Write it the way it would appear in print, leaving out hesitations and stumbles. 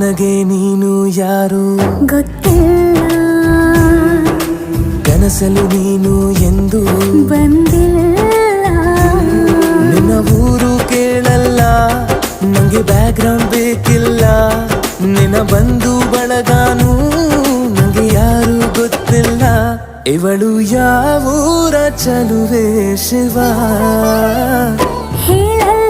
ನನಗೆ ನೀನು ಯಾರು ಗೊತ್ತಿಲ್ಲ, ಕನಸಲು ನೀನು ಎಂದು ಬಂದಿಲ್ಲ. ನಿನ್ನ ಊರು ಕೇಳಲ್ಲ, ನಂಗೆ ಬ್ಯಾಕ್ಗ್ರೌಂಡ್ ಬೇಕಿಲ್ಲ. ನಿನ್ನ ಬಂಧು ಬಳಗಾನು ನಂಗೆ ಯಾರು ಗೊತ್ತಿಲ್ಲ. ಇವಳು ಯಾವೂರ ಚಲುವೆ ಶಿವ ಹೇಳಲ್ಲ